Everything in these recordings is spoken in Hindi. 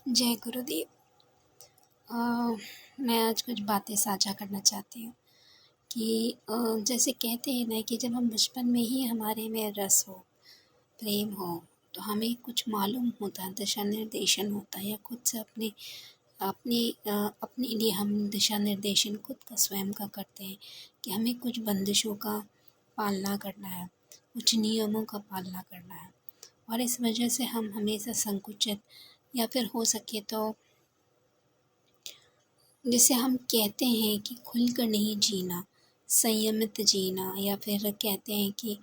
जय गुरुदेव। अ, मैं आज कुछ बातें साझा करना चाहती हूँ कि जैसे कहते हैं ना कि जब हम बचपन में ही हमारे में रस हो, प्रेम हो, तो हमें कुछ मालूम होता है, दिशा निर्देशन होता है या खुद से अपने लिए हम दिशा निर्देशन खुद का स्वयं का करते हैं कि हमें कुछ बंदिशों का पालना करना है, कुछ नियमों का पालना करना है। और इस वजह से हम हमेशा संकुचित या फिर हो सके तो जिसे हम कहते हैं कि खुलकर नहीं जीना, संयमित जीना, या फिर कहते हैं कि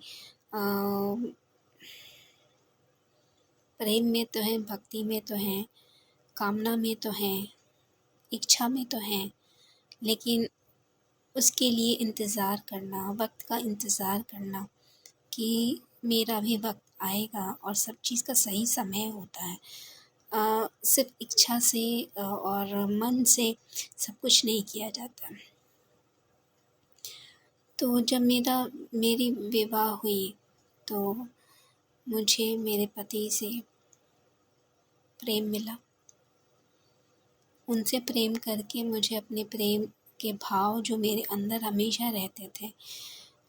प्रेम में तो हैं, भक्ति में तो हैं, कामना में तो हैं, इच्छा में तो हैं, लेकिन उसके लिए इंतज़ार करना, वक़्त का इंतज़ार करना कि मेरा भी वक़्त आएगा और सब चीज़ का सही समय होता है। सिर्फ़ इच्छा से और मन से सब कुछ नहीं किया जाता। तो जब मेरी विवाह हुई तो मुझे मेरे पति से प्रेम मिला। उनसे प्रेम करके मुझे अपने प्रेम के भाव जो मेरे अंदर हमेशा रहते थे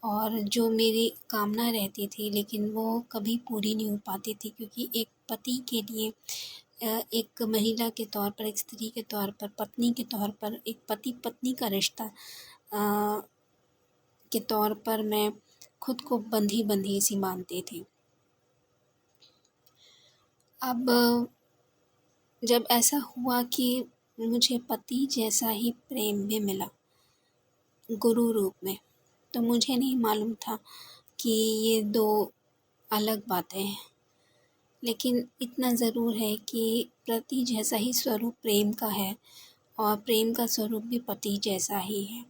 और जो मेरी कामना रहती थी, लेकिन वो कभी पूरी नहीं हो पाती थी, क्योंकि एक पति के लिए एक महिला के तौर पर, एक स्त्री के तौर पर, पत्नी के तौर पर, एक पति पत्नी का रिश्ता के तौर पर मैं खुद को बंधी सी मानती थी। अब जब ऐसा हुआ कि मुझे पति जैसा ही प्रेम भी मिला गुरु रूप में, तो मुझे नहीं मालूम था कि ये दो अलग बातें हैं। लेकिन इतना ज़रूर है कि पति जैसा ही स्वरूप प्रेम का है और प्रेम का स्वरूप भी पति जैसा ही है,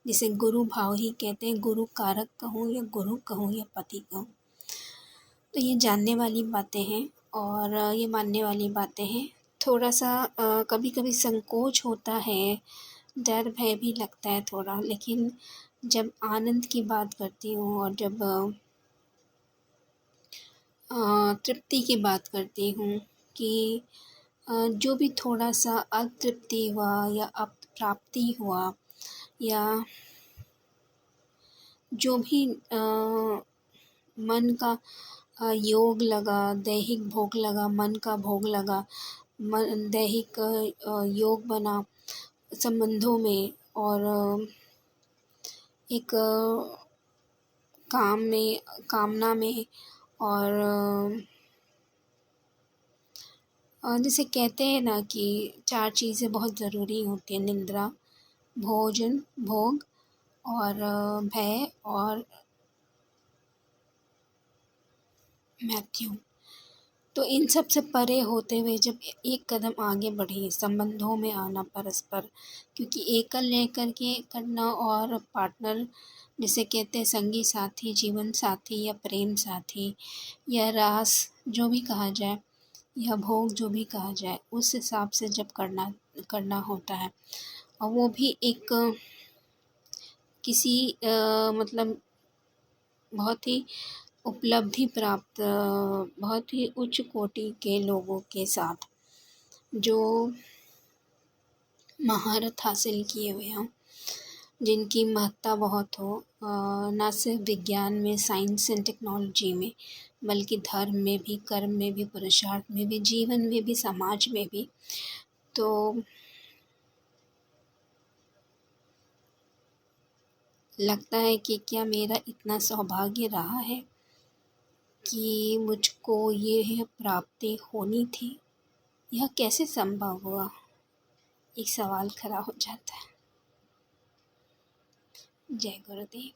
जिसे गुरु भाव ही कहते हैं। गुरु कारक कहूँ या गुरु कहूँ या पति कहूँ, तो ये जानने वाली बातें हैं और ये मानने वाली बातें हैं। थोड़ा सा कभी कभी संकोच होता है, डर भय भी लगता है थोड़ा, लेकिन जब आनंद की बात करती हूँ और जब तृप्ति की बात करती हूँ कि जो भी थोड़ा सा अतृप्ति हुआ या अप्राप्ति हुआ या जो भी मन का योग लगा, दैहिक भोग लगा, मन का भोग लगा, दैहिक योग बना संबंधों में और एक काम में, कामना में, और जिसे कहते हैं ना कि 4 चीज़ें बहुत ज़रूरी होती हैं: निद्रा, भोजन, भोग और भय और मृत्यु। तो इन सब से परे होते हुए जब एक कदम आगे बढ़े, संबंधों में आना परस्पर, क्योंकि एकल रह कर के करना और पार्टनर जिसे कहते हैं संगी साथी, जीवन साथी या प्रेम साथी या रास जो भी कहा जाए या भोग जो भी कहा जाए, उस हिसाब से जब करना होता है, और वो भी एक किसी मतलब बहुत ही उपलब्धि प्राप्त, बहुत ही उच्च कोटि के लोगों के साथ जो महारत हासिल किए हुए हों, जिनकी महत्ता बहुत हो, ना सिर्फ विज्ञान में, साइंस एंड टेक्नोलॉजी में, बल्कि धर्म में भी, कर्म में भी, पुरुषार्थ में भी, जीवन में भी, समाज में भी। तो लगता है कि क्या मेरा इतना सौभाग्य रहा है कि मुझको ये प्राप्ति होनी थी, यह कैसे संभव हुआ? एक सवाल खड़ा हो जाता है। जय गुरुदेव।